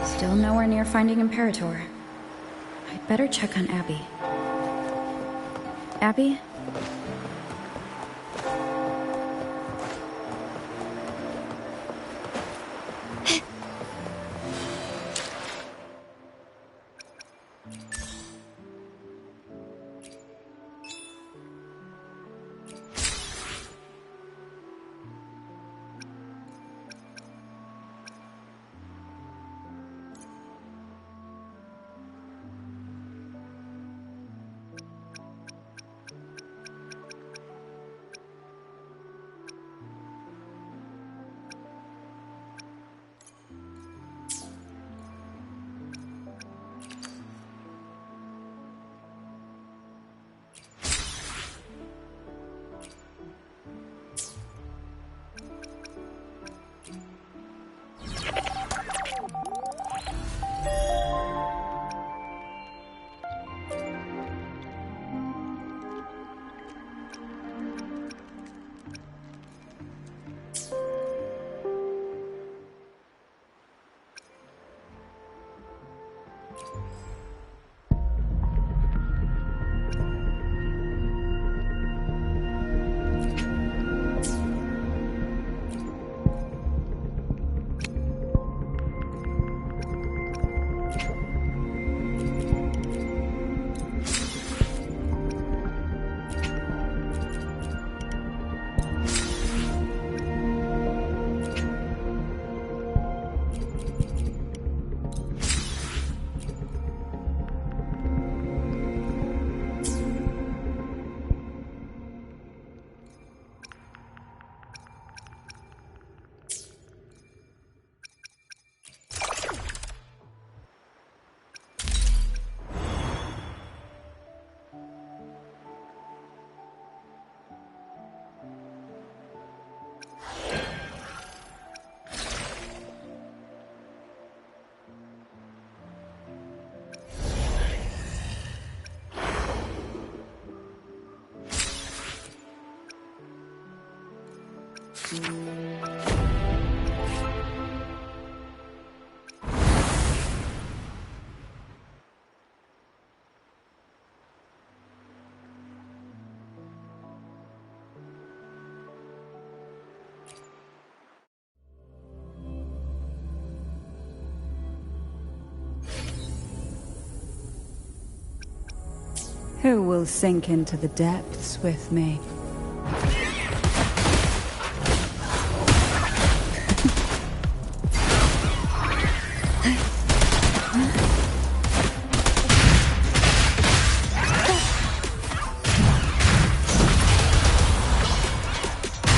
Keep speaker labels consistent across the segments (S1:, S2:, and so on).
S1: Still nowhere near finding Imperator. I'd better check on Abby. Abby?
S2: Who will sink into the depths with me?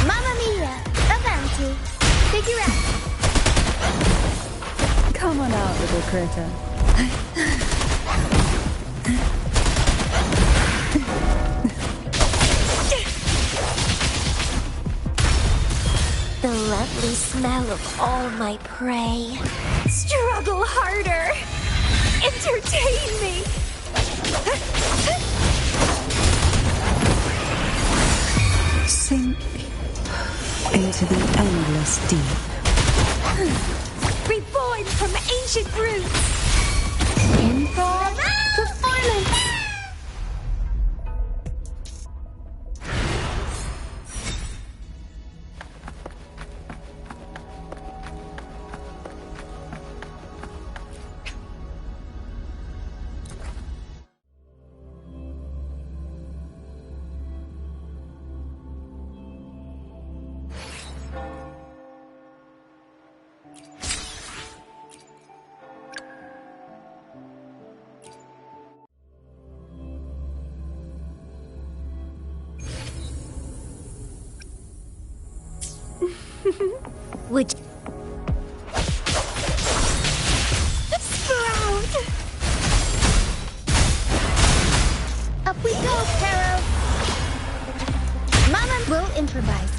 S3: Mamma mia! Avanti! Figure out!
S2: Come on out, little critter.
S3: The lovely smell of all my prey. Struggle harder! Entertain me!
S2: Sink into the endless deep.
S3: Reborn from ancient roots! In for performance! Would Sprout! Up we go, Caro! Mama will improvise.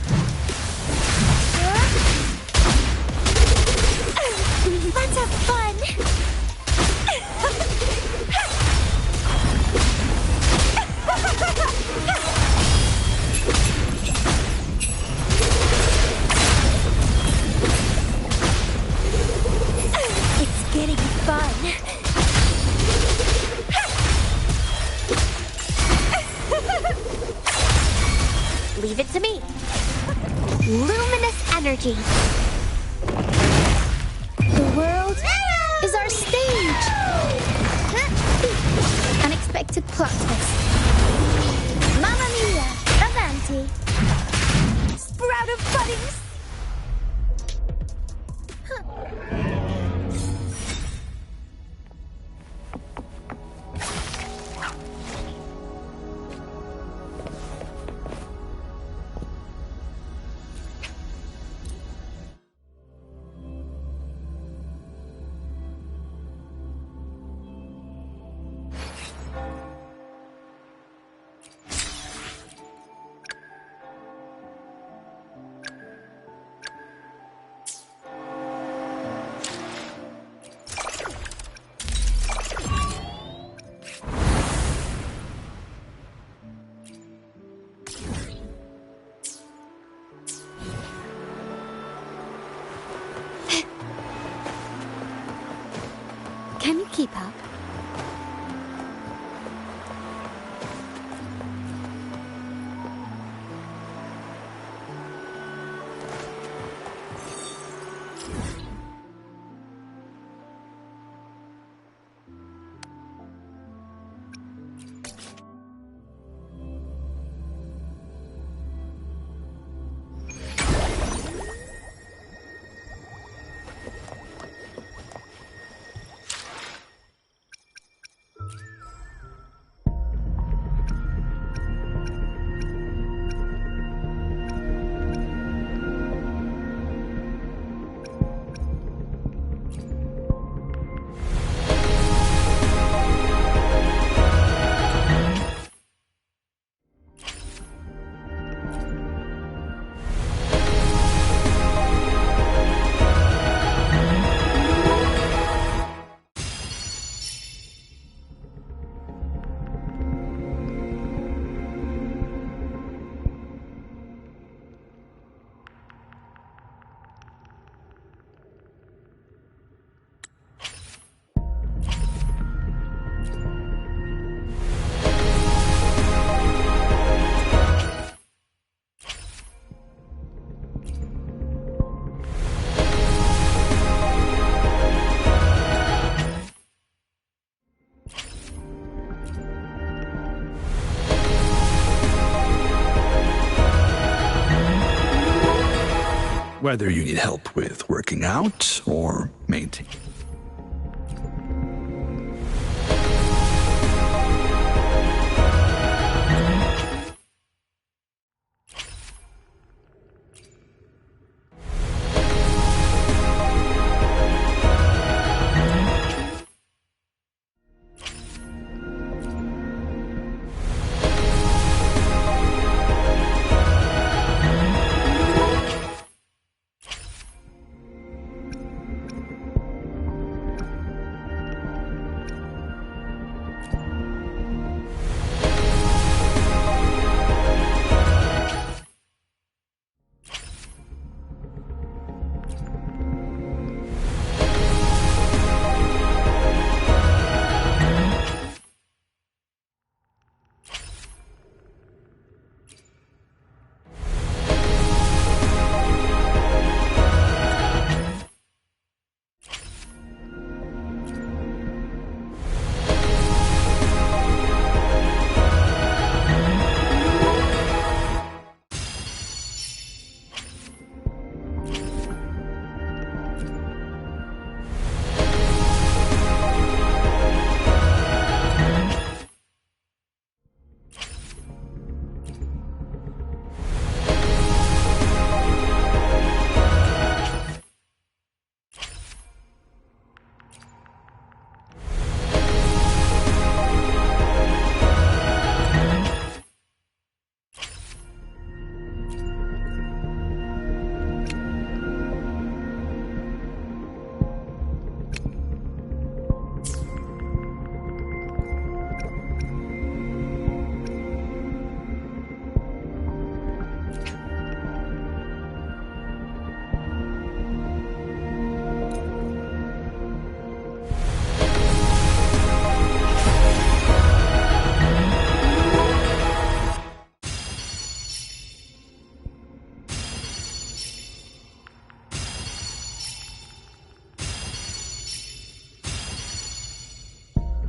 S3: energy. The world is our stage. Unexpected plot twist. Mamma mia, avanti. Sprout of puddings.
S2: Can you keep up?
S4: Whether you need help with working out or maintaining.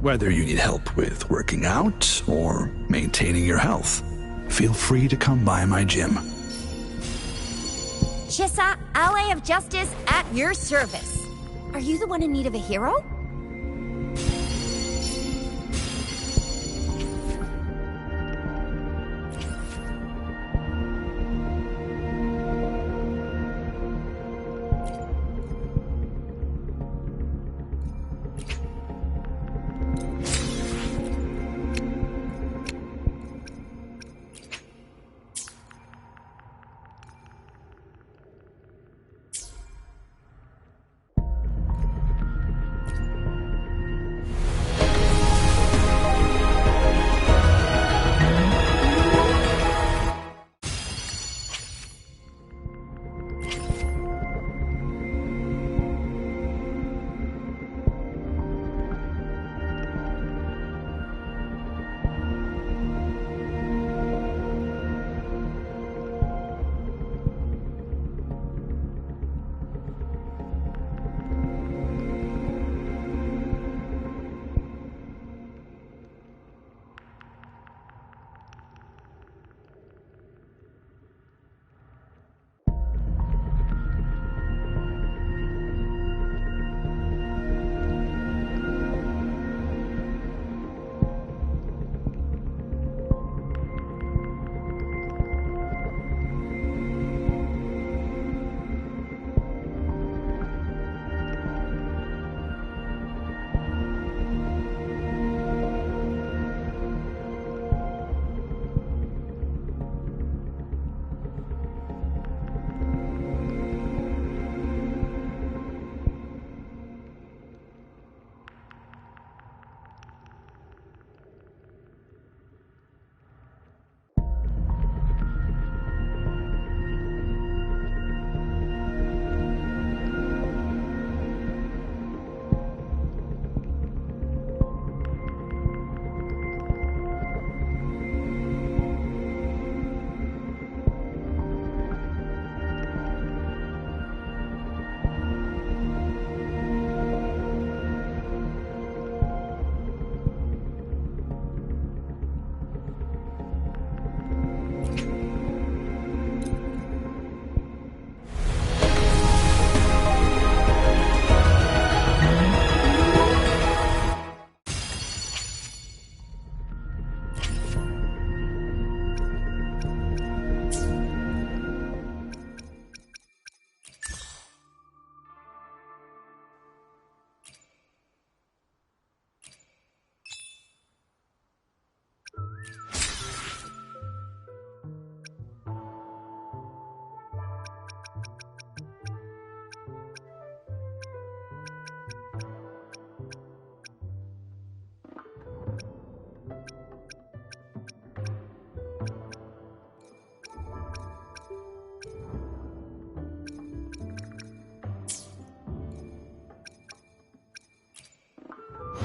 S4: Whether you need help with working out or maintaining your health, feel free to come by my gym.
S5: Chissa, Ally of Justice, at your service. Are you the one in need of a hero?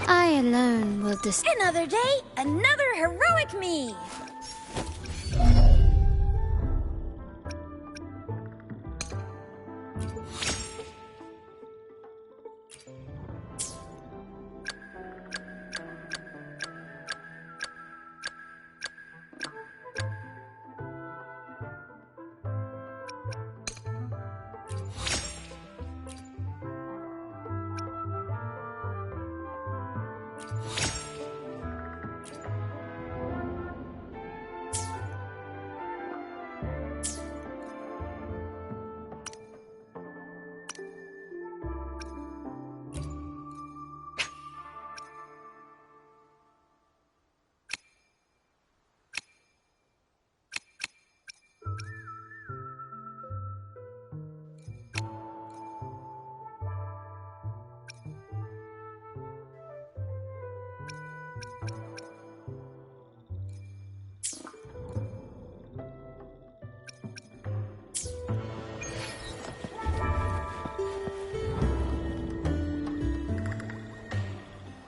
S3: I alone will
S5: Another day, another heroic me!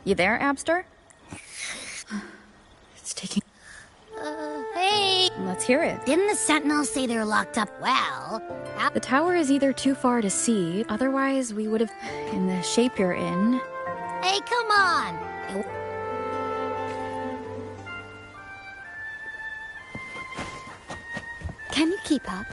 S1: You there, Abster? It's taking...
S3: Hey!
S1: Let's hear it.
S3: Didn't the Sentinels say they're locked up? Well,
S1: The tower is either too far to see, otherwise we would have... In the shape you're in...
S3: hey, come on! Can you keep up?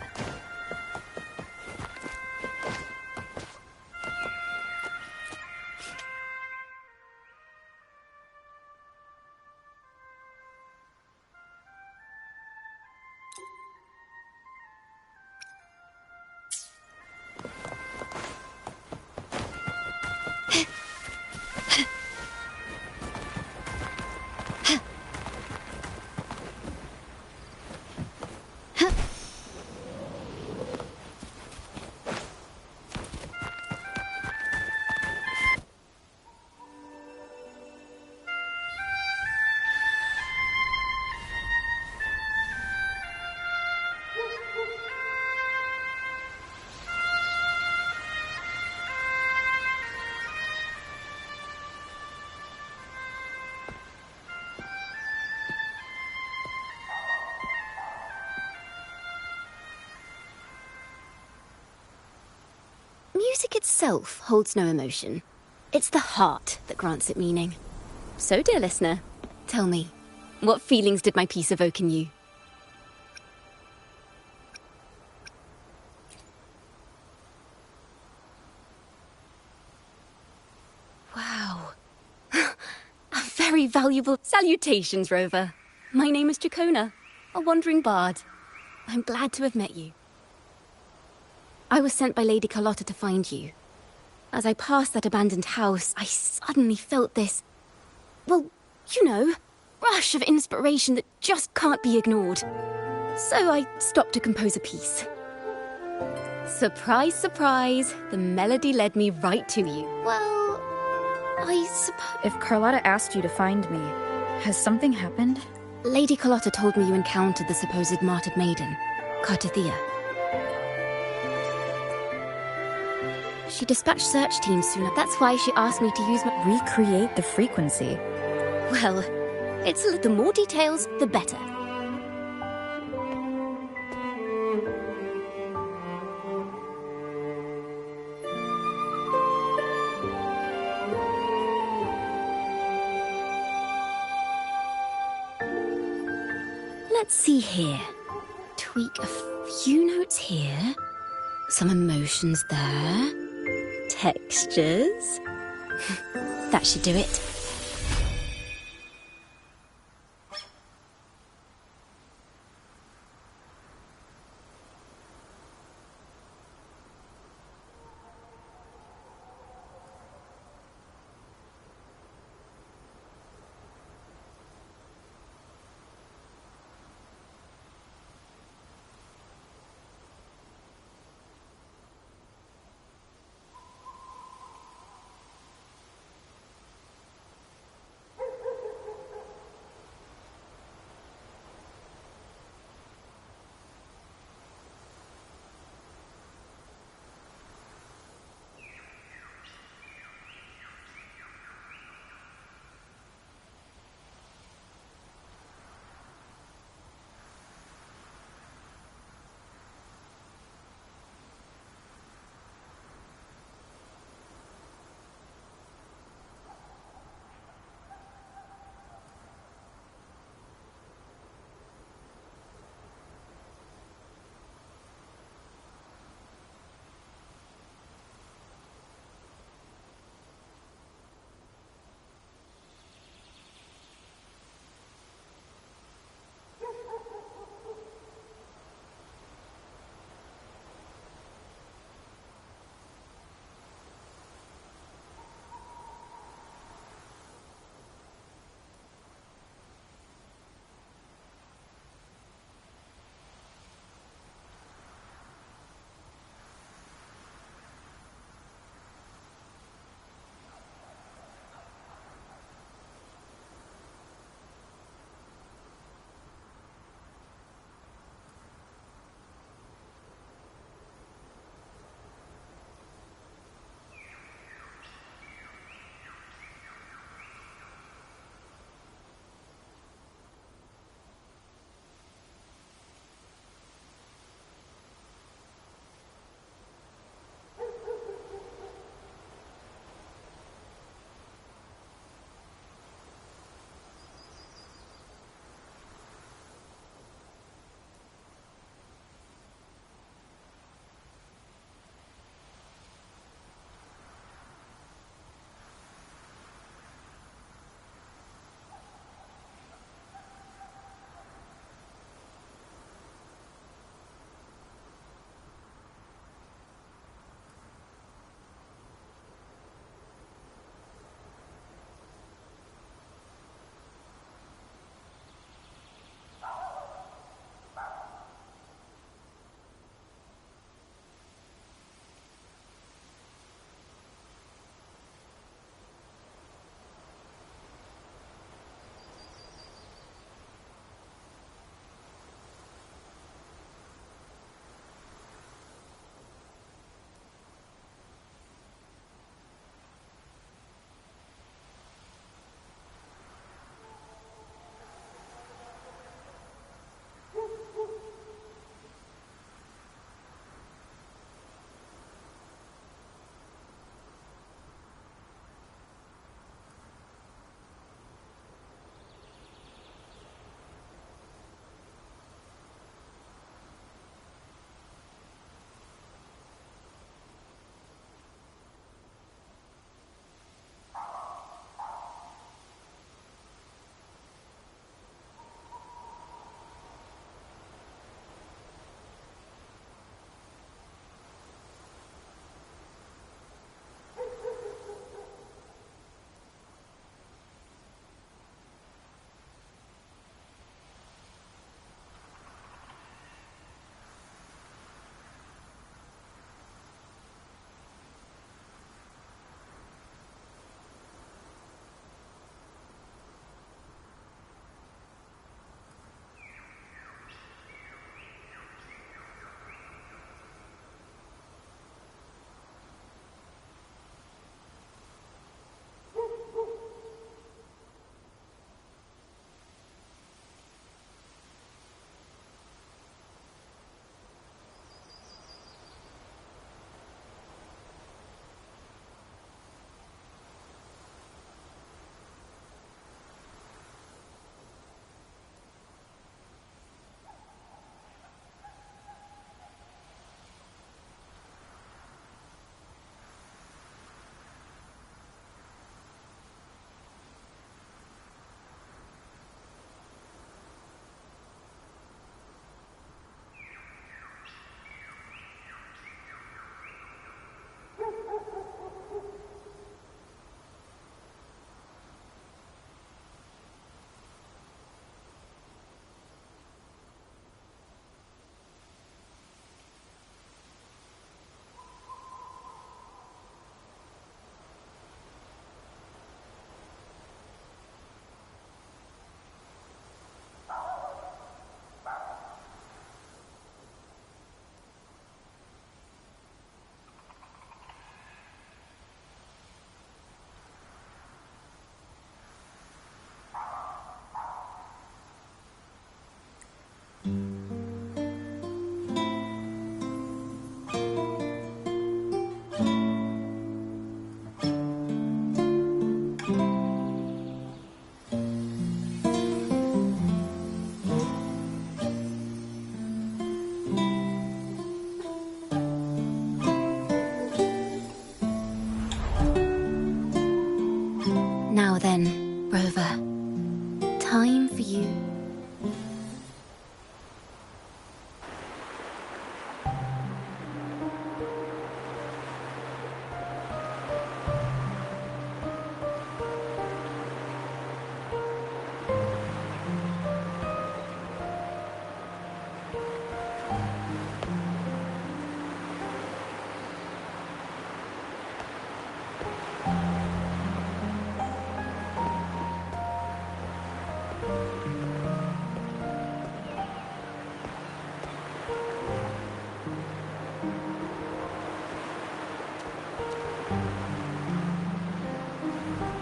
S3: Music itself holds no emotion. It's the heart that grants it meaning. So, dear listener, tell me, what feelings did my piece evoke in you? Wow. A very valuable... Salutations, Rover. My name is Jacona, a wandering bard. I'm glad to have met you. I was sent by Lady Carlotta to find you. As I passed that abandoned house, I suddenly felt this... well, you know, rush of inspiration that just can't be ignored. So I stopped to compose a piece. Surprise, surprise, the melody led me right to you. Well, I suppose...
S1: If Carlotta asked you to find me, has something happened?
S3: Lady Carlotta told me you encountered the supposed martyred maiden, Cartathea. She dispatched search teams soon. That's why she asked me to use my...
S1: Recreate the frequency.
S3: Well, the more details, the better. Let's see here. Tweak a few notes here. Some emotions there. Textures. That should do it.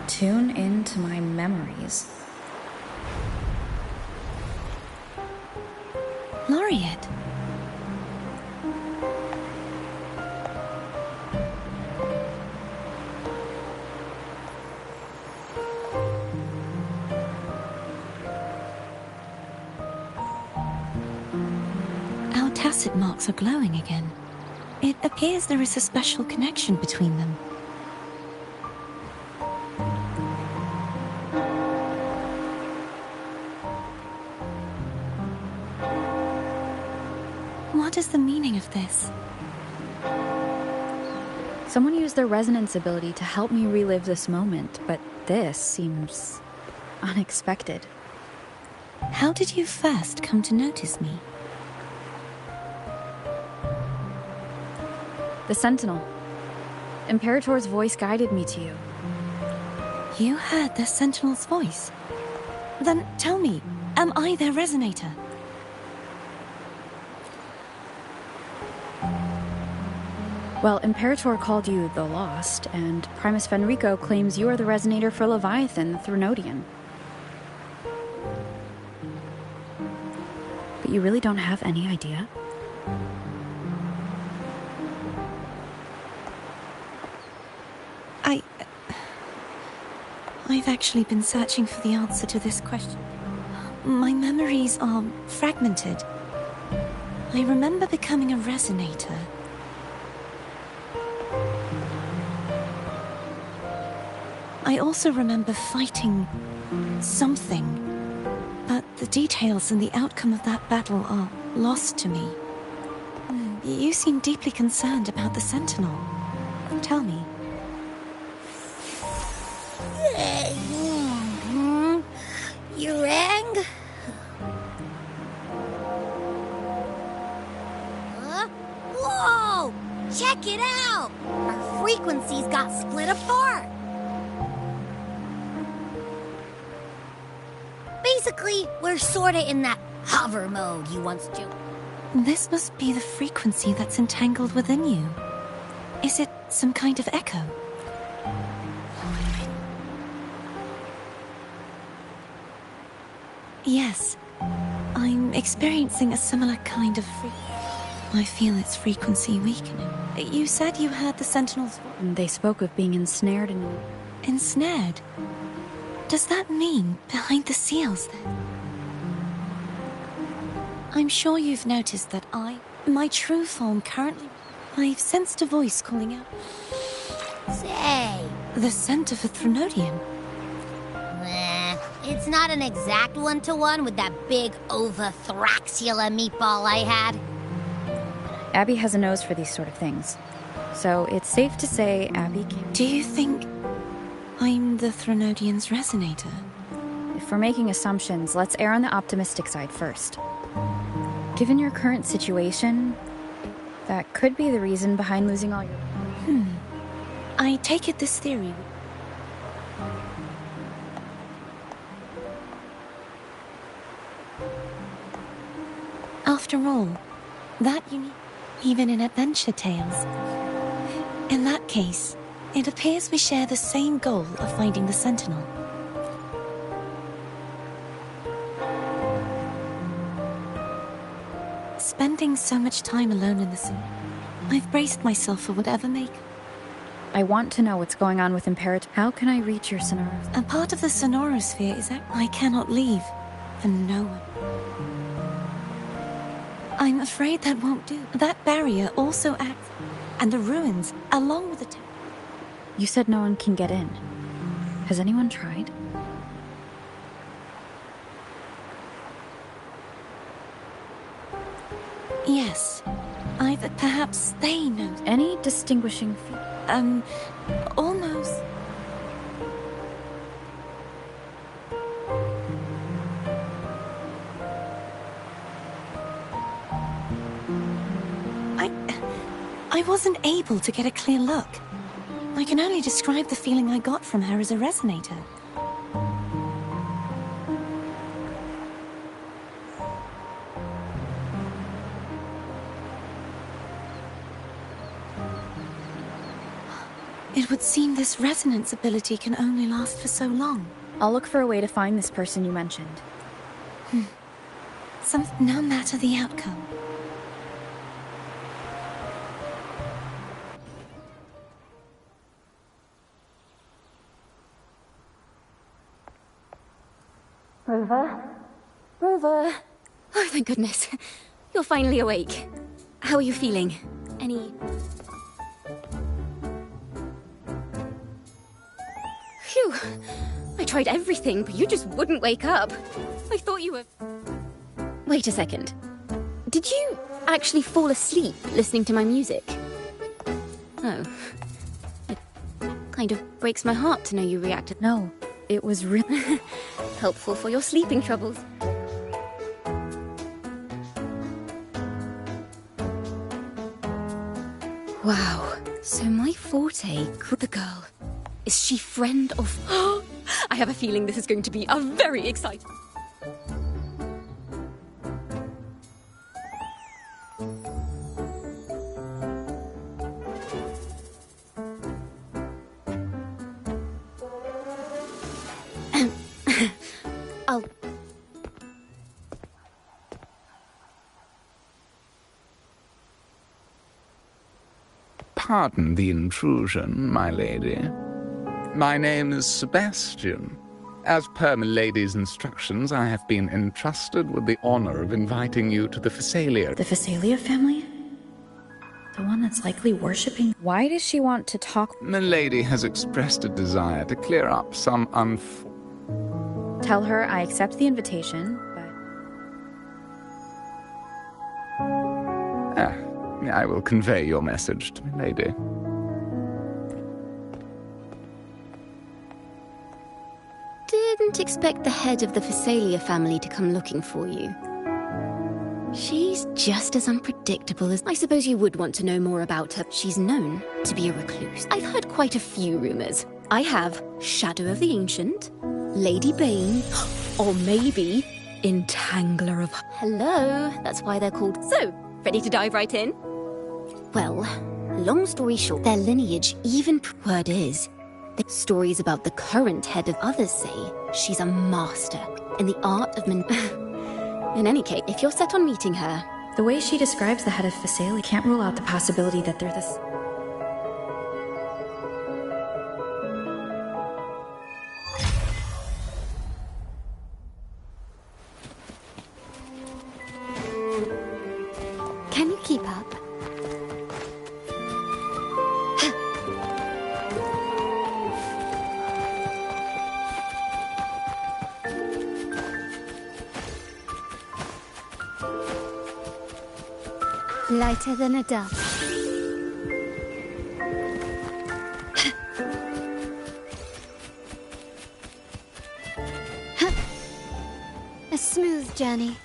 S1: Tune into my memories.
S5: Laureate. Our tacit marks are glowing again. It appears there is a special connection between them. What is the meaning of this?
S1: Someone used their resonance ability to help me relive this moment, but this seems unexpected.
S5: How did you first come to notice me?
S1: The Sentinel. Imperator's voice guided me to you.
S5: You heard the Sentinel's voice? Then tell me, am I their resonator?
S1: Well, Imperator called you the Lost, and Primus Fenrico claims you are the resonator for Leviathan, the Threnodian. But you really don't have any idea?
S5: I've actually been searching for the answer to this question. My memories are fragmented. I remember becoming a resonator. I also remember fighting something, but the details and the outcome of that battle are lost to me. You seem deeply concerned about the Sentinel. Tell me.
S6: You rang? Whoa! Check it out! Our frequencies got split apart. Basically, we're sorta in that hover mode you once joked.
S5: This must be the frequency that's entangled within you. Is it some kind of echo? Yes. I'm experiencing a similar kind of I feel its frequency weakening. You said you heard the Sentinel's voice.
S1: They spoke of being ensnared in...
S5: Ensnared? Does that mean behind the seals, then? I'm sure you've noticed that my true form currently... I've sensed a voice calling out...
S6: Say...
S5: The scent of a Threnodian.
S6: It's not an exact one-to-one with that big Ovathraxula meatball I had.
S1: Abby has a nose for these sort of things. So it's safe to say Abby can...
S5: Do you think I'm the Threnodian's resonator?
S1: If we're making assumptions, let's err on the optimistic side first. Given your current situation, that could be the reason behind losing all your...
S5: I take it this theory... After all, that you need even in adventure tales. In that case, it appears we share the same goal of finding the Sentinel. Spending so much time alone in the sea, I've braced myself for whatever may come.
S1: I want to know what's going on with Imperator. How can I reach your Sonoros?
S5: A part of the Sonorosphere is that I cannot leave for no one. I'm afraid that won't do. That barrier also acts, and the ruins, along with the
S1: You said no one can get in. Has anyone tried?
S5: Yes. Perhaps they know.
S1: Any distinguishing features?
S5: Almost. I wasn't able to get a clear look. I can only describe the feeling I got from her as a resonator. It would seem this resonance ability can only last for so long.
S1: I'll look for a way to find this person you mentioned.
S5: No matter the outcome.
S3: Rover? Rover! Oh, thank goodness. You're finally awake. How are you feeling? Any... Phew. I tried everything, but you just wouldn't wake up. I thought you were... Wait a second. Did you actually fall asleep listening to my music? Oh. It kind of breaks my heart to know you reacted.
S1: No, it was really
S3: helpful for your sleeping troubles. Wow. So my forte, the girl, is she friend of... I have a feeling this is going to be a very exciting... I'll...
S7: Pardon the intrusion, my lady. My name is Sebastian. As per my lady's instructions, I have been entrusted with the honor of inviting you to the Phasalia.
S1: The Phasalia family? The one that's likely worshipping... Why does she want to talk...
S7: My lady has expressed a desire to clear up some
S1: Tell her I accept the invitation, but...
S7: I will convey your message to my lady.
S3: Didn't expect the head of the Phasalia family to come looking for you. She's just as unpredictable as... I suppose you would want to know more about her. She's known to be a recluse. I've heard quite a few rumors. I have Shadow of the Ancient, Lady Bane, or maybe Entangler of... Hello, that's why they're called... So, ready to dive right in? Well, long story short, their lineage even... Word is, the stories about the current head of others say she's a master in the art of In any case, if you're set on meeting her...
S1: The way she describes the head of Phasalia can't rule out the possibility that they're this...
S3: Can you keep up? Lighter than a dove. A smooth journey.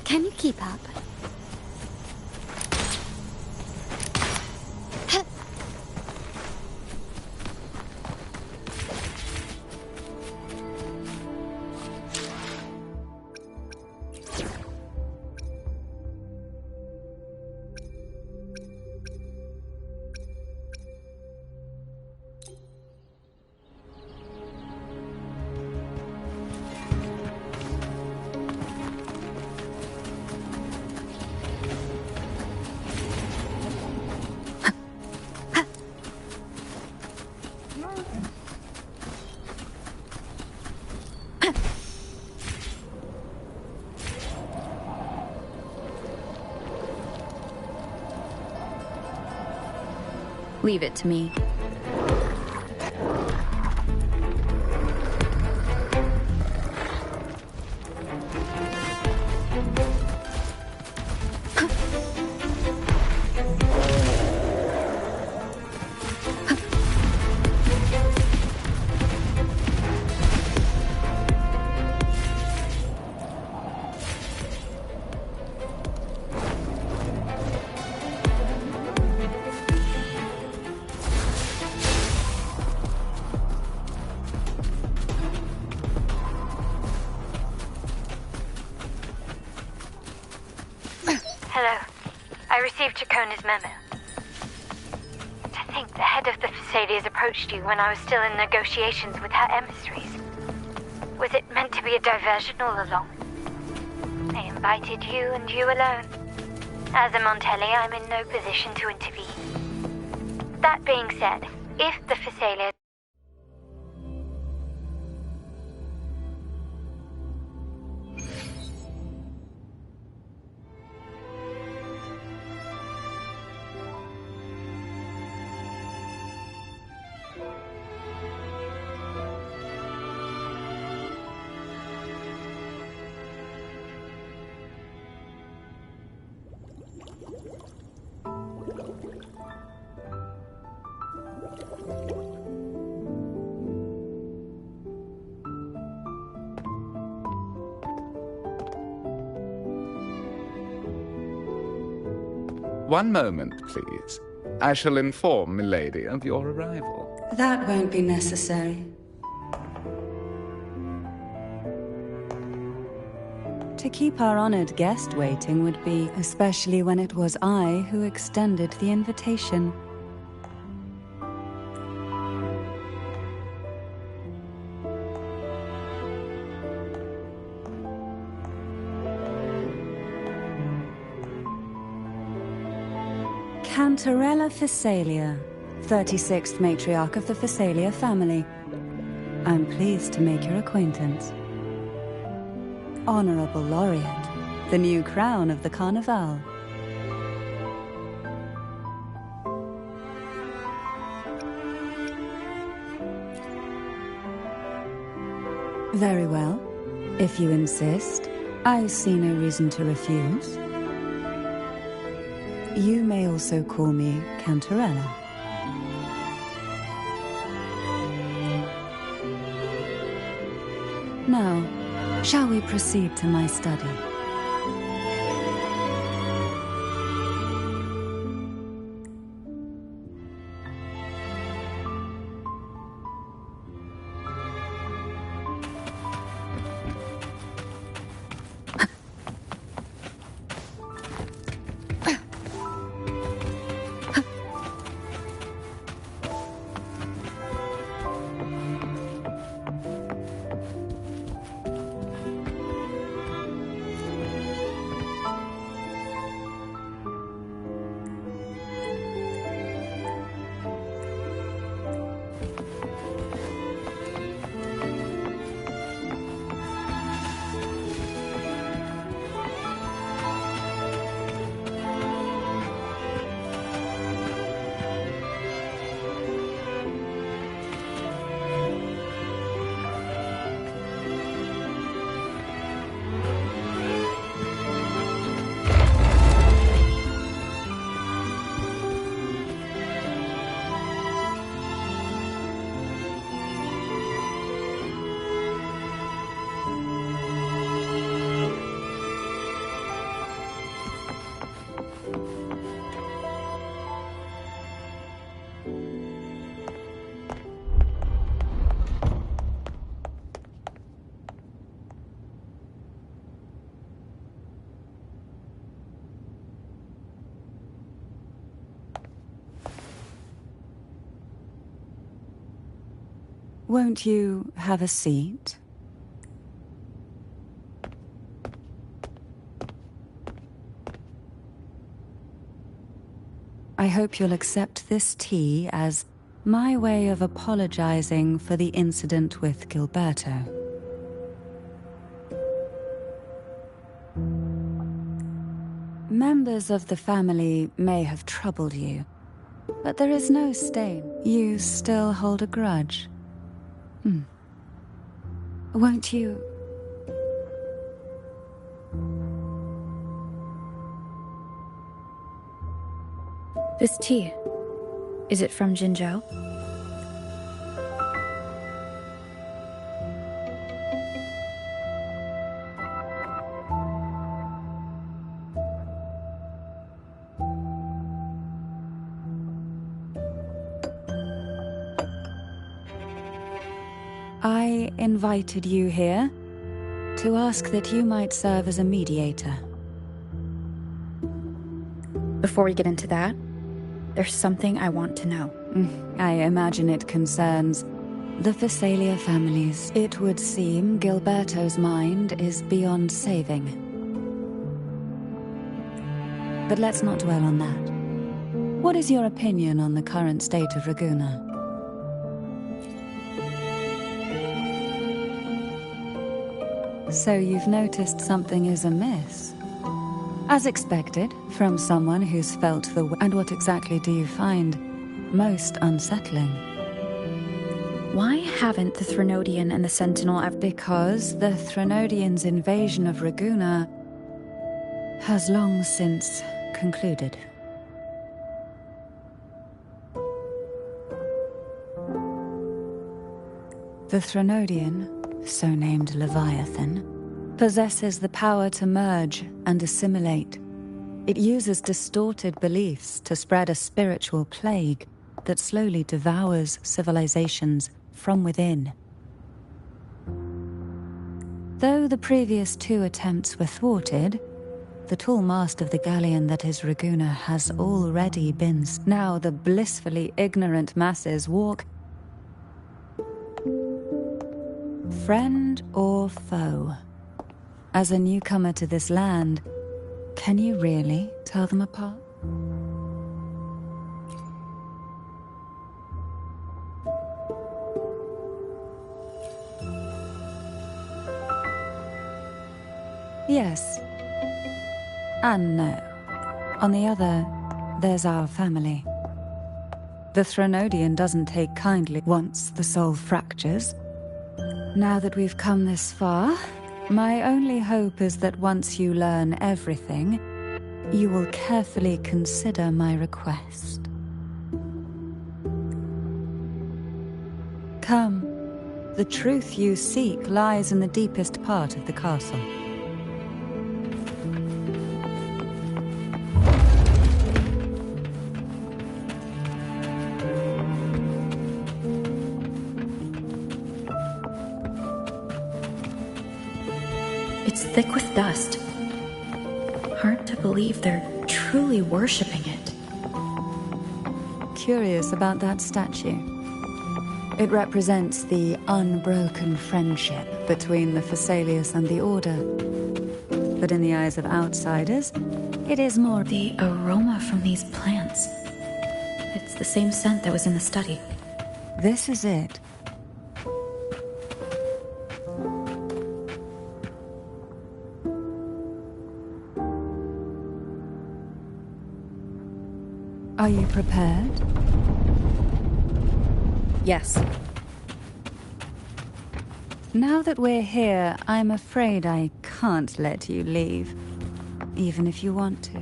S3: Can you keep up?
S1: Leave it to me.
S8: Hello. I received Chacona's memo. To think the head of the Thessalians approached you when I was still in negotiations with her emissaries. Was it meant to be a diversion all along? They invited you and you alone. As a Montelli, I'm in no position to intervene. That being said, if the Thessalians...
S7: One moment, please. I shall inform Milady of your arrival.
S2: That won't be necessary. To keep our honored guest waiting would be, especially when it was I who extended the invitation. Cantarella Thessalia, 36th matriarch of the Thessalia family. I'm pleased to make your acquaintance. Honorable Laureate, the new crown of the Carnival. Very well. If you insist, I see no reason to refuse. You may also call me Cantarella. Now, shall we proceed to my study? Won't you have a seat? I hope you'll accept this tea as my way of apologizing for the incident with Gilberto. Members of the family may have troubled you, but there is no stain. You still hold a grudge. Won't you...
S1: This tea, is it from Jinzhou?
S2: I invited you here to ask that you might serve as a mediator.
S1: Before we get into that, there's something I want to know.
S2: I imagine it concerns the Phasalia families. It would seem Gilberto's mind is beyond saving. But let's not dwell on that. What is your opinion on the current state of Raguna? So you've noticed something is amiss? As expected, from someone who's felt the... And what exactly do you find most unsettling?
S1: Why haven't the Threnodian and the Sentinel ever...
S2: Because the Threnodian's invasion of Raguna has long since concluded. The Threnodian, so named Leviathan, possesses the power to merge and assimilate. It uses distorted beliefs to spread a spiritual plague that slowly devours civilizations from within. Though the previous 2 attempts were thwarted, the tall mast of the galleon that is Raguna has already been... Now the blissfully ignorant masses walk... Friend or foe? As a newcomer to this land, can you really tell them apart? Yes. And no. On the other, there's our family. The Threnodian doesn't take kindly once the soul fractures. Now that we've come this far, my only hope is that once you learn everything, you will carefully consider my request. Come. The truth you seek lies in the deepest part of the castle.
S1: It's thick with dust. Hard to believe they're truly worshipping it.
S2: Curious about that statue. It represents the unbroken friendship between the Phasaelius and the Order. But in the eyes of outsiders, it is more...
S1: The aroma from these plants. It's the same scent that was in the study.
S2: This is it. Are you prepared?
S1: Yes.
S2: Now that we're here, I'm afraid I can't let you leave, even if you want to.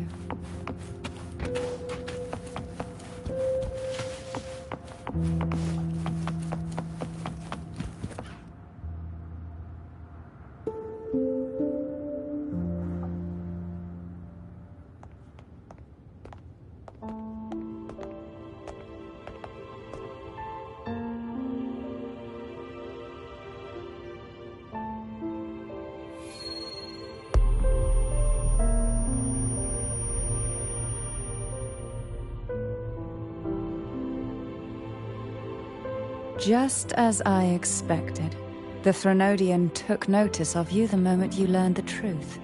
S2: Just as I expected, the Threnodian took notice of you the moment you learned the truth.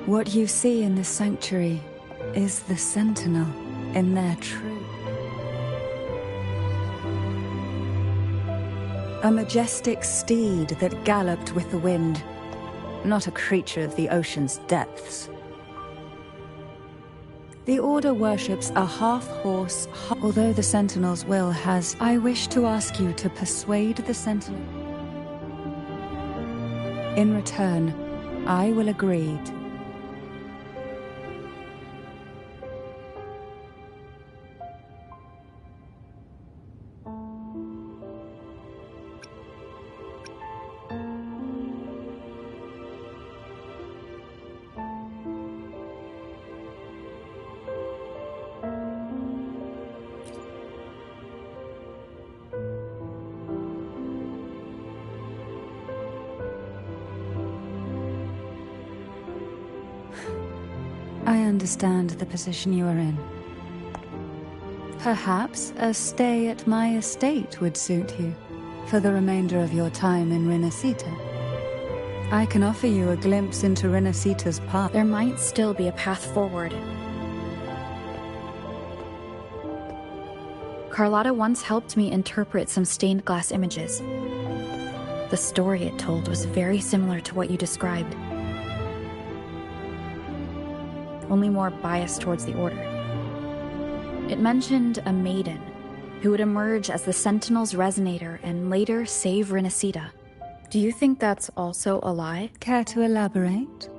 S2: What you see in this sanctuary is the Sentinel in their truth. A majestic steed that galloped with the wind, not a creature of the ocean's depths. The Order worships a half-horse, although the Sentinel's will has... I wish to ask you to persuade the Sentinel. In return, I will agree to... I understand the position you are in. Perhaps a stay at my estate would suit you for the remainder of your time in Renacita. I can offer you a glimpse into Renacita's path.
S1: There might still be a path forward. Carlotta once helped me interpret some stained glass images. The story it told was very similar to what you described, only more biased towards the Order. It mentioned a maiden who would emerge as the Sentinel's resonator and later save Renacita. Do you think that's also a lie?
S2: Care to elaborate?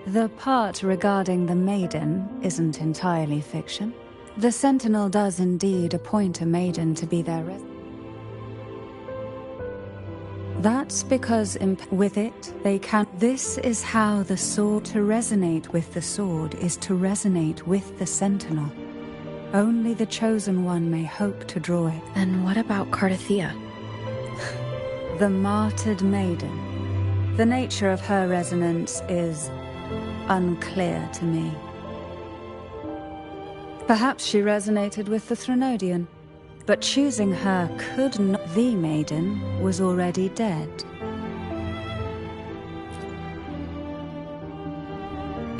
S2: The part regarding the maiden isn't entirely fiction. The Sentinel does indeed appoint a maiden to be their resident. That's because with it, they can... This is how the sword... To resonate with the sword is to resonate with the Sentinel. Only the Chosen One may hope to draw it.
S1: And what about Cardathea?
S2: The martyred maiden. The nature of her resonance is unclear to me. Perhaps she resonated with the Threnodian. But choosing her could not... The maiden was already dead.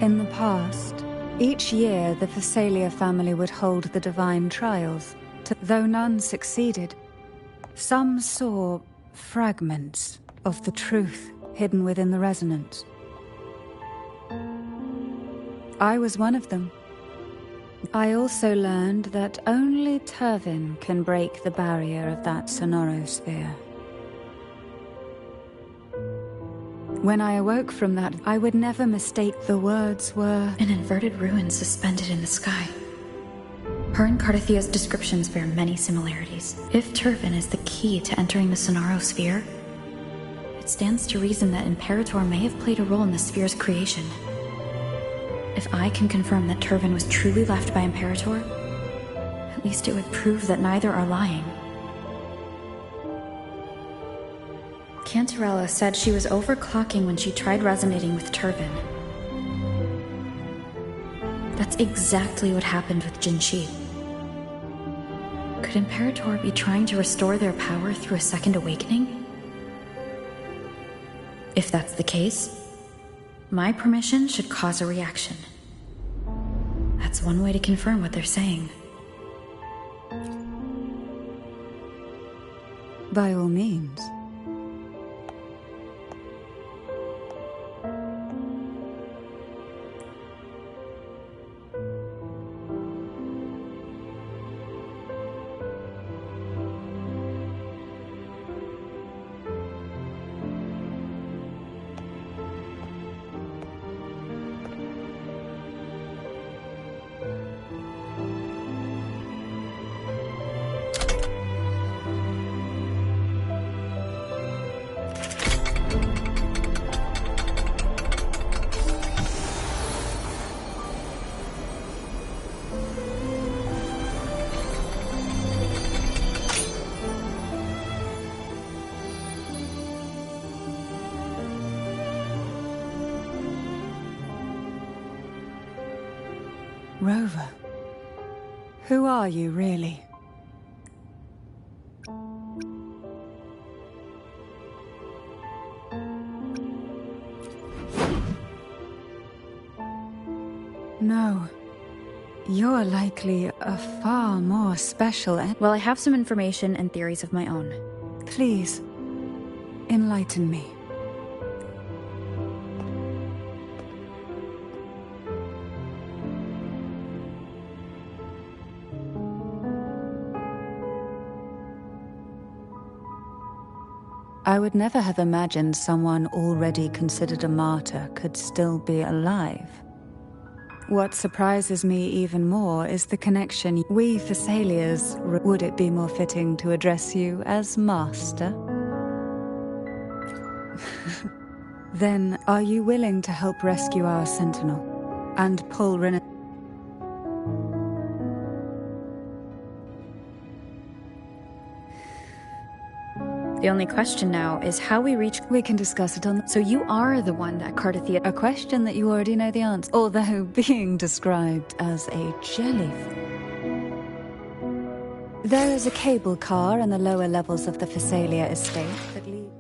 S2: In the past, each year the Phasalia family would hold the divine trials. Though none succeeded, some saw fragments of the truth hidden within the resonance. I was one of them. I also learned that only Turvin can break the barrier of that sonorosphere. When I awoke from that, I would never mistake the words were...
S1: An inverted ruin suspended in the sky. Her and Cardathea's descriptions bear many similarities. If Turvin is the key to entering the sonorosphere, it stands to reason that Imperator may have played a role in the sphere's creation. If I can confirm that Turvin was truly left by Imperator, at least it would prove that neither are lying. Cantarella said she was overclocking when she tried resonating with Turvin. That's exactly what happened with Jinshi. Could Imperator be trying to restore their power through a second awakening? If that's the case, my permission should cause a reaction. That's one way to confirm what they're saying.
S2: By all means. Rover, who are you really? No, you're likely a far more special
S1: Well, I have some information and theories of my own.
S2: Please, Enlighten me. I would never have imagined someone already considered a martyr could still be alive. What surprises me even more is the connection we Thessalians. Would it be more fitting to address you as Master? Then, are you willing to help rescue our Sentinel and pull Ren?
S1: The only question now is how we reach...
S2: We can discuss it on...
S1: So you are the one that Cardathia...
S2: A question that you already know the answer, although being described as a jellyfish. There is a cable car in the lower levels of the Phasalia estate that lead...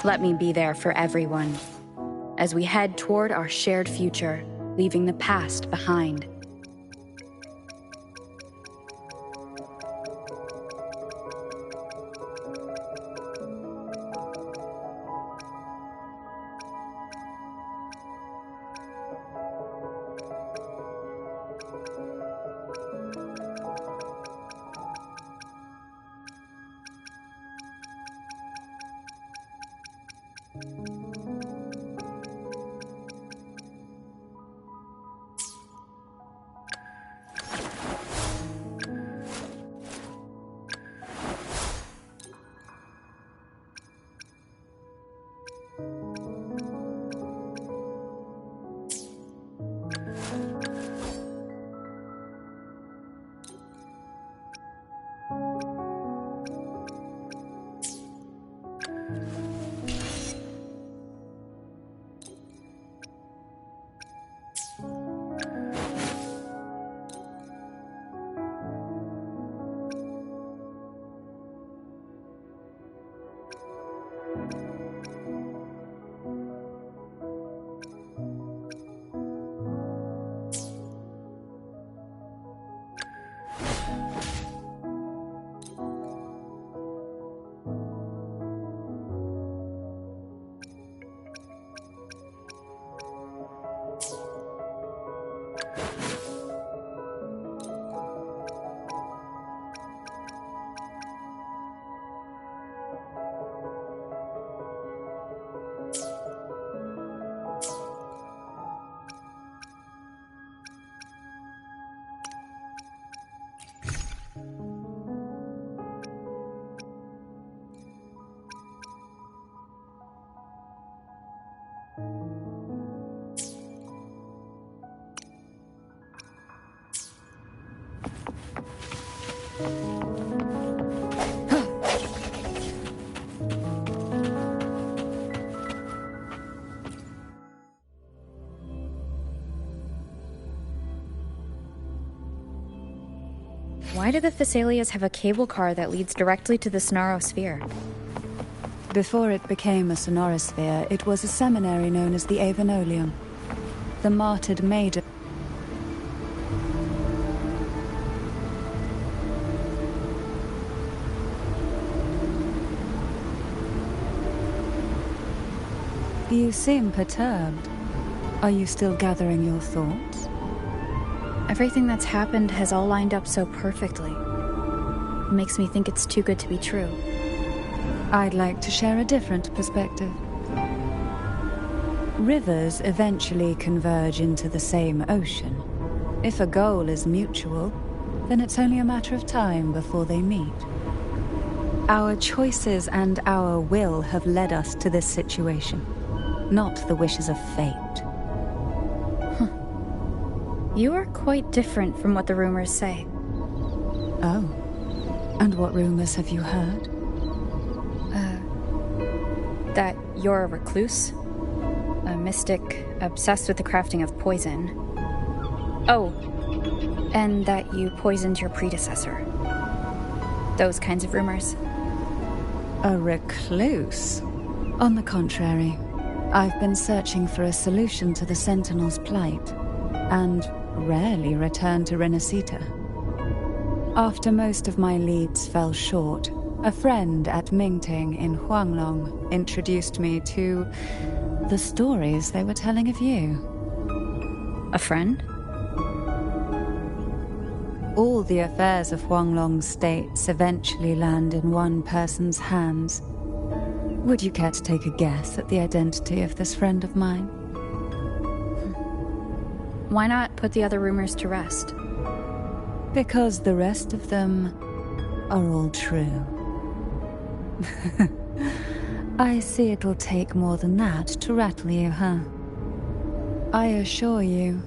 S1: Let me be there for everyone, as we head toward our shared future, leaving the past behind. Why do the Thessalians have a cable car that leads directly to the Sonarosphere?
S2: Before it became a Sonorosphere, it was a seminary known as the Avenolium. The martyred maiden. You seem perturbed. Are you still gathering your thoughts?
S1: Everything that's happened has all lined up so perfectly. It makes me think it's too good to be true.
S2: I'd like to share a different perspective. Rivers eventually converge into the same ocean. If a goal is mutual, then it's only a matter of time before they meet. Our choices and our will have led us to this situation, not the wishes of fate.
S1: You are quite different from what the rumors say.
S2: Oh. And what rumors have you heard?
S1: That you're a recluse, a mystic obsessed with the crafting of poison. Oh, and that you poisoned your predecessor. Those kinds of rumors.
S2: A recluse? On the contrary, I've been searching for a solution to the Sentinel's plight, and rarely return to Renacita. After most of my leads fell short, A friend at Mingting in Huanglong introduced me to the stories they were telling of you.
S1: A friend?
S2: All the affairs of Huanglong states eventually land in one person's hands. Would you care to take a guess at the identity of this friend of mine?
S1: Why not put the other rumors to rest?
S2: Because the rest of them are all true. I see it'll take more than that to rattle you, huh? I assure you,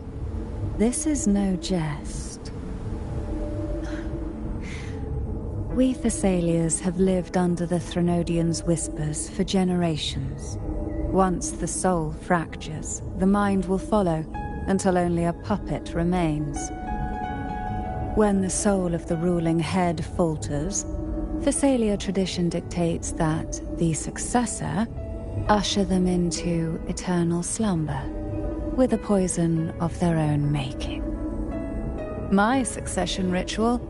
S2: this is no jest. We Thessalians have lived under the Threnodians' whispers for generations. Once the soul fractures, the mind will follow, until only a puppet remains. When the soul of the ruling head falters, Thessalia tradition dictates that the successor usher them into eternal slumber, with a poison of their own making. My succession ritual?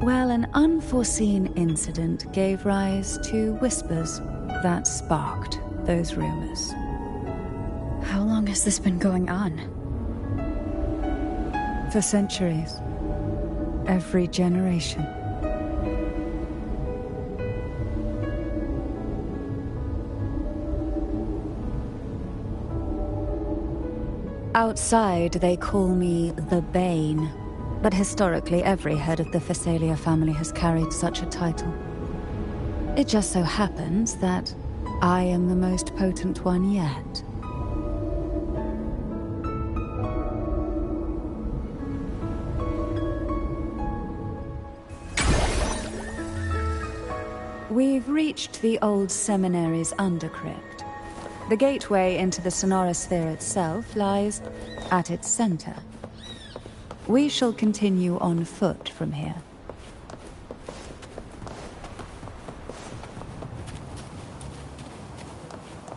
S2: Well, an unforeseen incident gave rise to whispers that sparked those rumors.
S1: How long has this been going on?
S2: For centuries. Every generation. Outside, they call me the Bane, but historically every head of the Thessalia family has carried such a title. It just so happens that I am the most potent one yet. We've reached the old seminary's undercrypt. The gateway into the sonorosphere itself lies at its center. We shall continue on foot from here.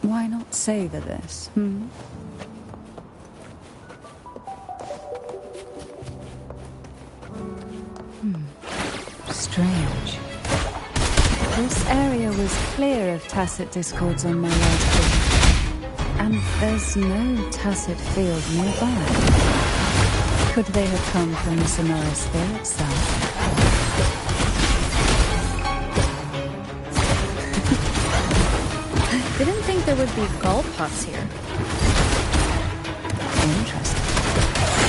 S2: Why not savor this, Strange. This area was clear of tacit discords on my last trip, and there's no tacit field nearby. Could they have come from the sonorosphere itself?
S1: Didn't think there would be gull pots here.
S2: Interesting.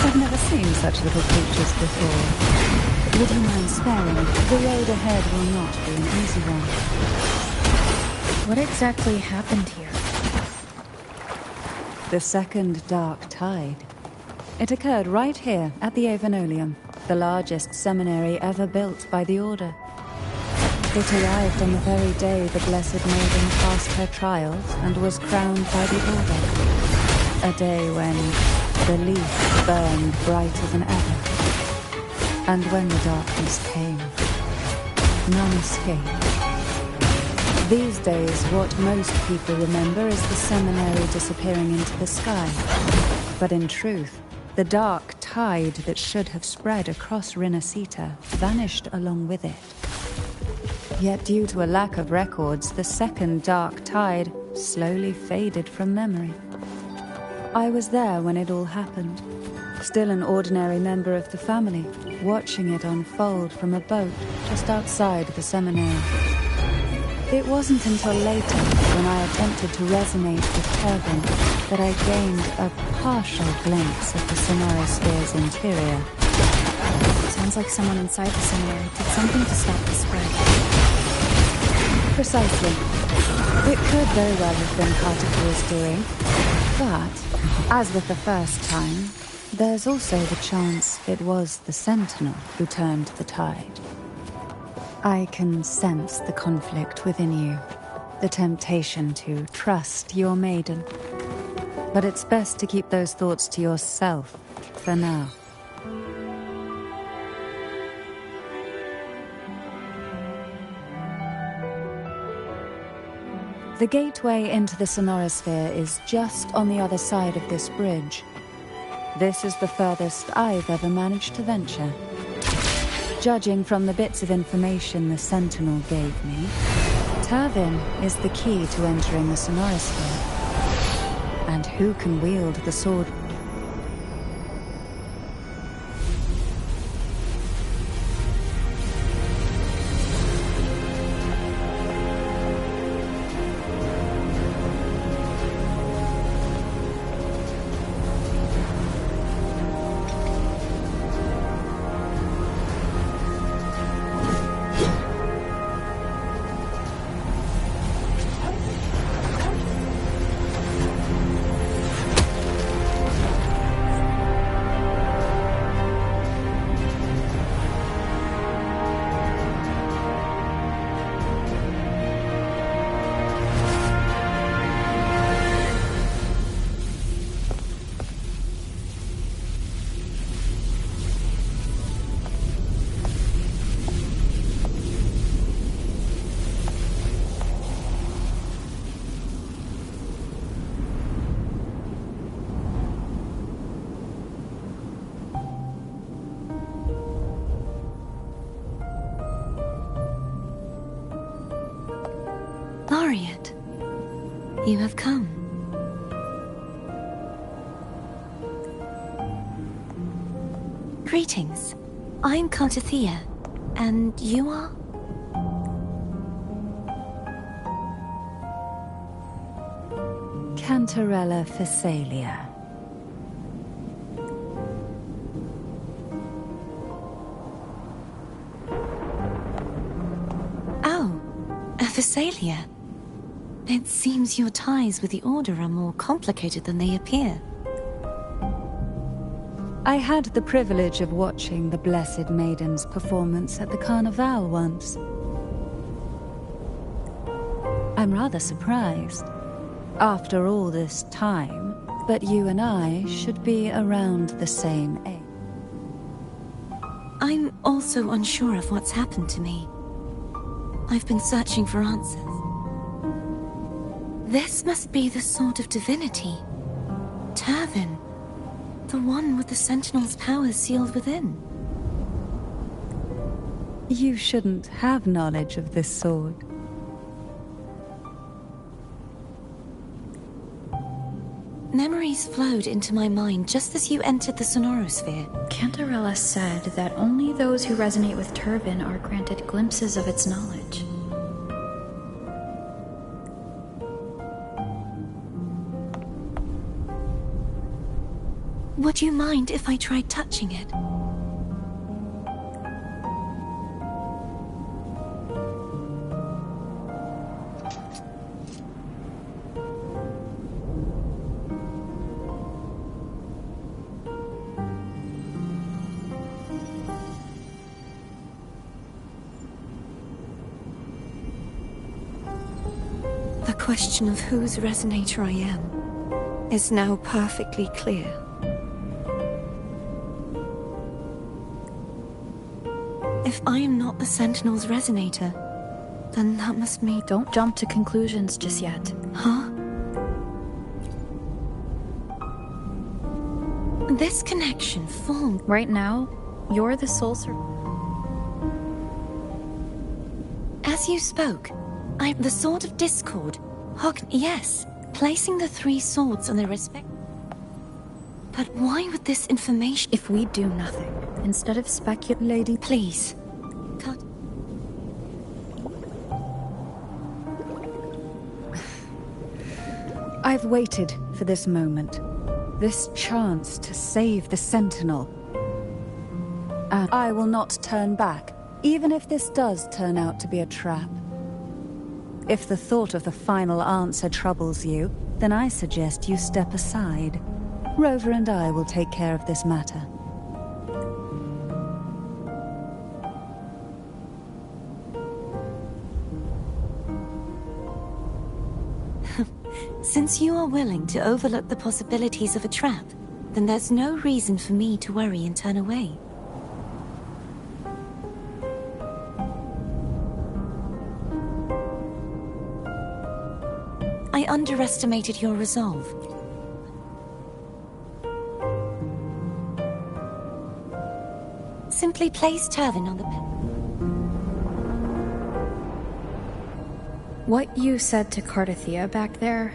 S2: I've never seen such little creatures before. Would you mind sparing? The road ahead will not be an easy one.
S1: What exactly happened here?
S2: The second dark tide. It occurred right here at the Avenolium, the largest seminary ever built by the Order. It arrived on the very day the Blessed Maiden passed her trials and was crowned by the Order. A day when the leaf burned brighter than ever. And when the darkness came, none escaped. These days, what most people remember is the seminary disappearing into the sky. But in truth, the dark tide that should have spread across Rinasita vanished along with it. Yet due to a lack of records, the second dark tide slowly faded from memory. I was there when it all happened, still an ordinary member of the family, watching it unfold from a boat just outside the seminary. It wasn't until later, when I attempted to resonate with Turvin, that I gained a partial glimpse of the sonorosphere's interior.
S1: Sounds like someone inside the seminary did something to stop the spread.
S2: Precisely. It could very well have been Parte's doing, but, as with the first time, there's also the chance it was the Sentinel who turned the tide. I can sense the conflict within you, the temptation to trust your maiden. But it's best to keep those thoughts to yourself for now. The gateway into the sonorosphere is just on the other side of this bridge. This is the furthest I've ever managed to venture. Judging from the bits of information the Sentinel gave me, Turvin is the key to entering the Sonorosphere. And who can wield the sword?
S5: Laureate, you have come. Greetings. I'm Cartithea, and you are?
S2: Cantarella Phasalia.
S5: Oh, a Phasalia. It seems your ties with the Order are more complicated than they appear.
S2: I had the privilege of watching the Blessed Maiden's performance at the Carnival once. I'm rather surprised, after all this time, but you and I should be around the same age.
S5: I'm also unsure of what's happened to me. I've been searching for answers. This must be the sort of divinity. Turvin. The one with the Sentinel's powers sealed within.
S2: You shouldn't have knowledge of this sword.
S5: Memories flowed into my mind just as you entered the Sonorosphere.
S1: Cantarella said that only those who resonate with Turvin are granted glimpses of its knowledge.
S5: Would you mind if I tried touching it? The question of whose resonator I am is now perfectly clear. If I am not the Sentinel's resonator, then that must mean...
S1: Don't jump to conclusions just yet.
S5: Huh? This connection formed...
S1: Right now, you're the sole
S5: As you spoke, I'm the Sword of Discord. Yes, placing the three swords on their respect... But why would this information...
S1: If we do nothing, instead of
S5: Lady, please. Cut.
S2: I've waited for this moment. This chance to save the Sentinel. And I will not turn back, even if this does turn out to be a trap. If the thought of the final answer troubles you, then I suggest you step aside. Rover and I will take care of this matter.
S5: Since you are willing to overlook the possibilities of a trap, then there's no reason for me to worry and turn away. I underestimated your resolve. Simply safely place Turvin on the bed.
S1: What you said to Cardathia back there...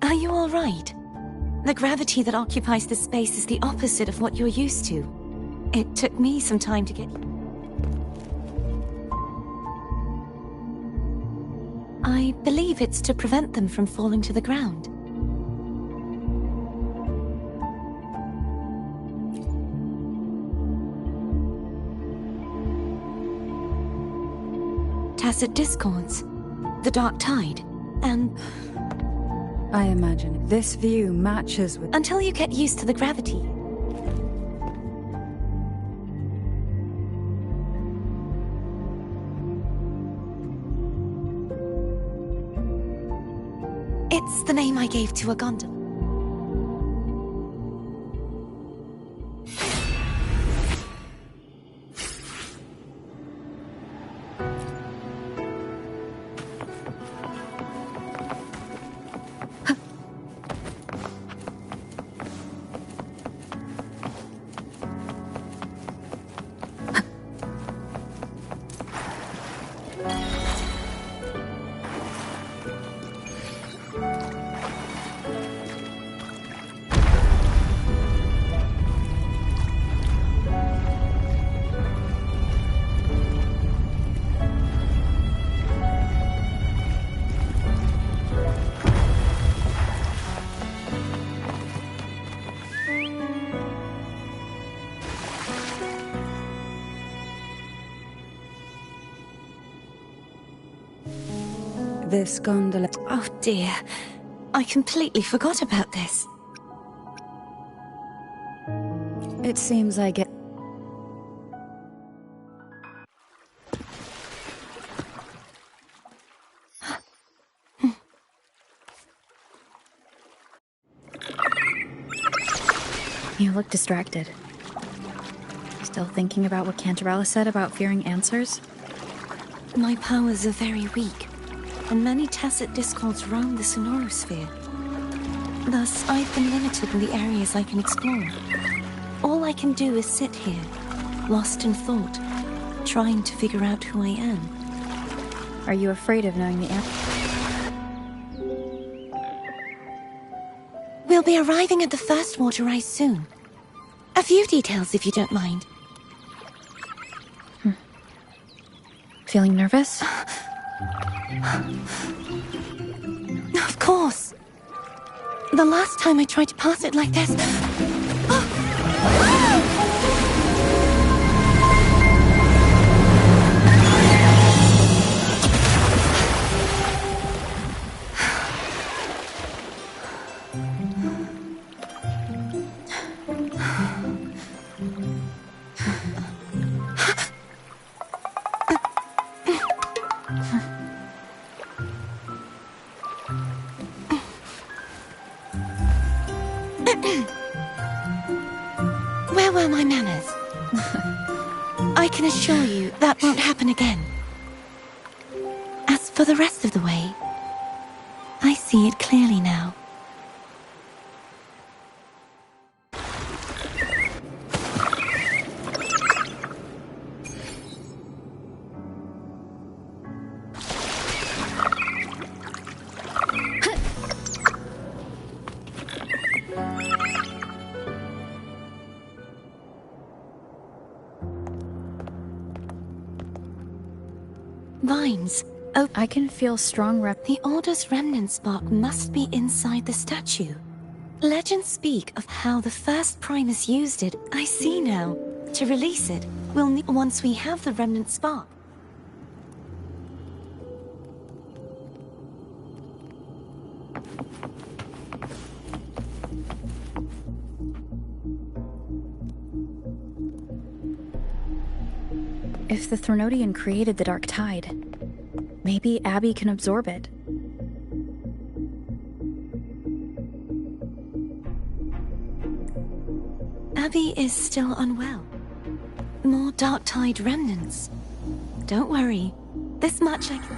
S5: Are you all right? The gravity that occupies this space is the opposite of what you're used to. It took me some time to get... I believe it's to prevent them from falling to the ground. Tacit discords, the dark tide, and...
S2: I imagine this view matches with...
S5: Until you get used to the gravity. It's the name I gave to a gondola.
S2: This gondola...
S5: Oh dear, I completely forgot about this.
S2: It seems I get...
S1: You look distracted. Still thinking about what Cantarella said about fearing answers?
S5: My powers are very weak, and many tacit discords roam the sonorosphere. Thus, I've been limited in the areas I can explore. All I can do is sit here, lost in thought, trying to figure out who I am.
S1: Are you afraid of knowing the answer?
S5: We'll be arriving at the first water rise soon. A few details, if you don't mind.
S1: Feeling nervous?
S5: Of course. The last time I tried to pass it like this... Where were my manners? I can assure you that won't happen again. As for the rest of the way, I see it clearly now. vines. Oh,
S1: I can feel strong
S5: the Order's remnant spark must be inside the statue. Legends speak of how the first Primus used it. I see now. To release it, we'll need once we have the remnant spark.
S1: If the Threnodian created the Dark Tide, maybe Abby can absorb it.
S5: Abby is still unwell. More Dark Tide remnants. Don't worry. This much I can...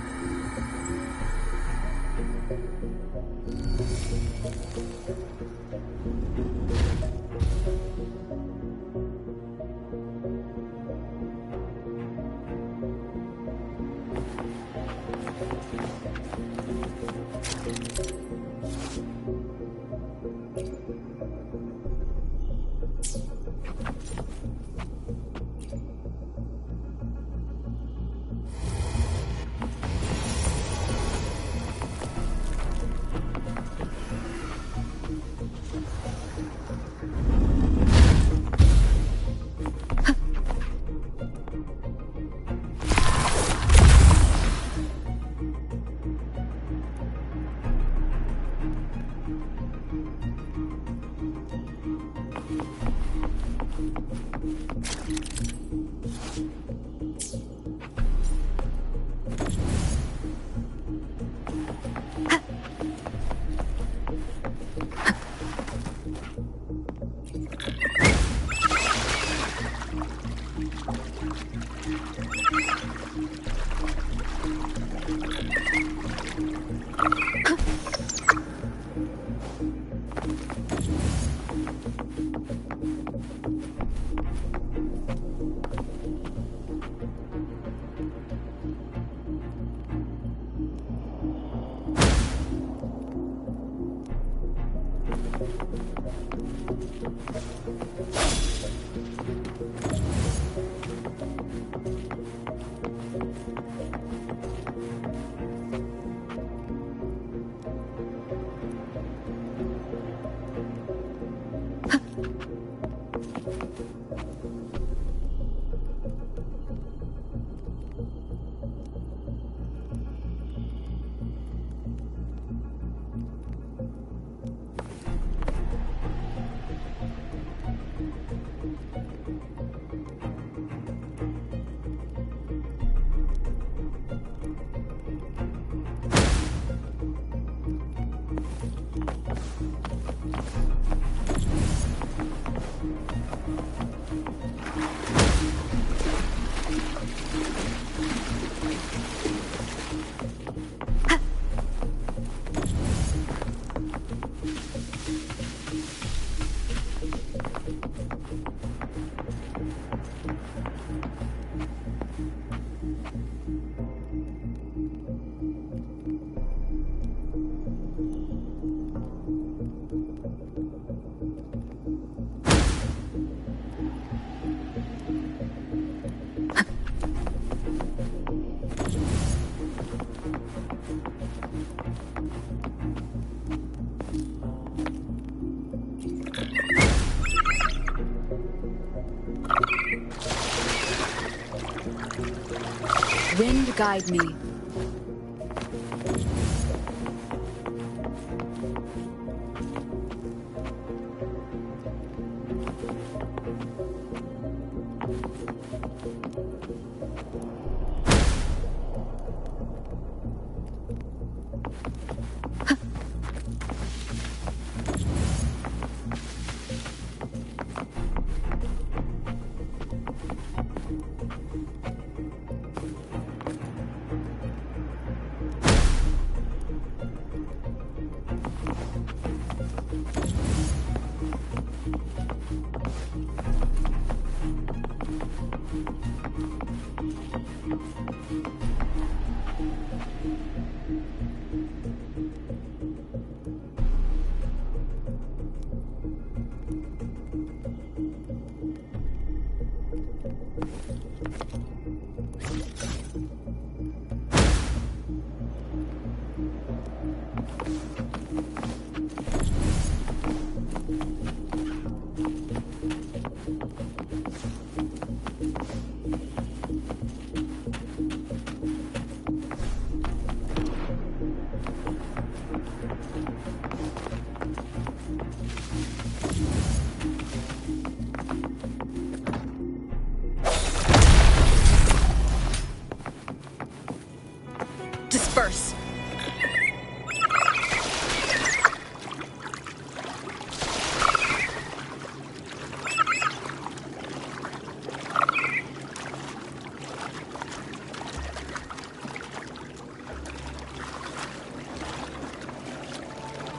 S2: Wind guide me.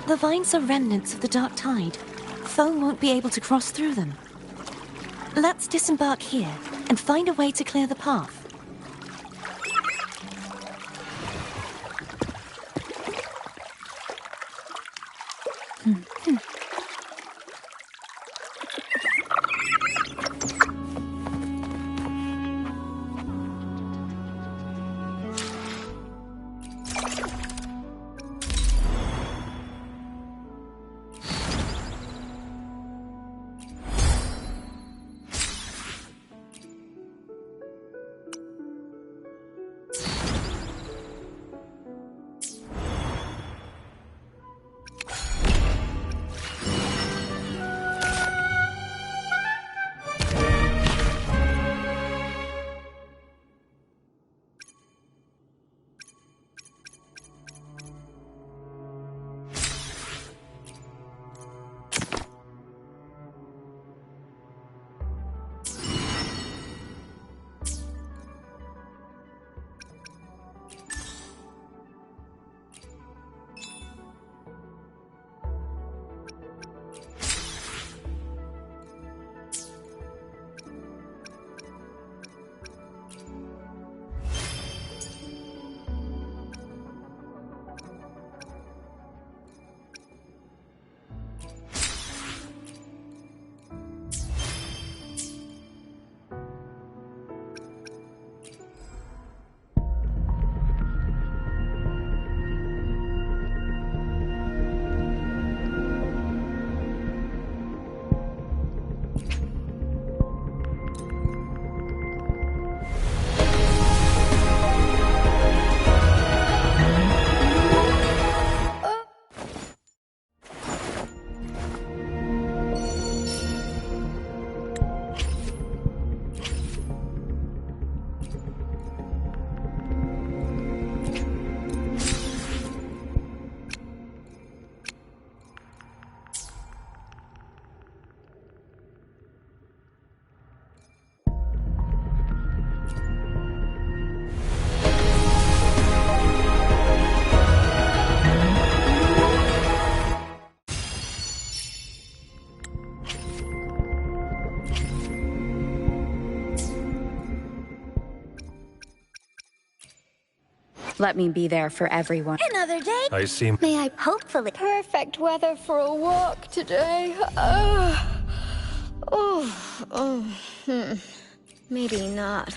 S5: The vines are remnants of the dark tide. Foam won't be able to cross through them. Let's disembark here and find a way to clear the path.
S1: Let me be there for everyone.
S6: Another day.
S9: I see.
S6: May I hopefully...
S8: Perfect weather for a walk today. Maybe not.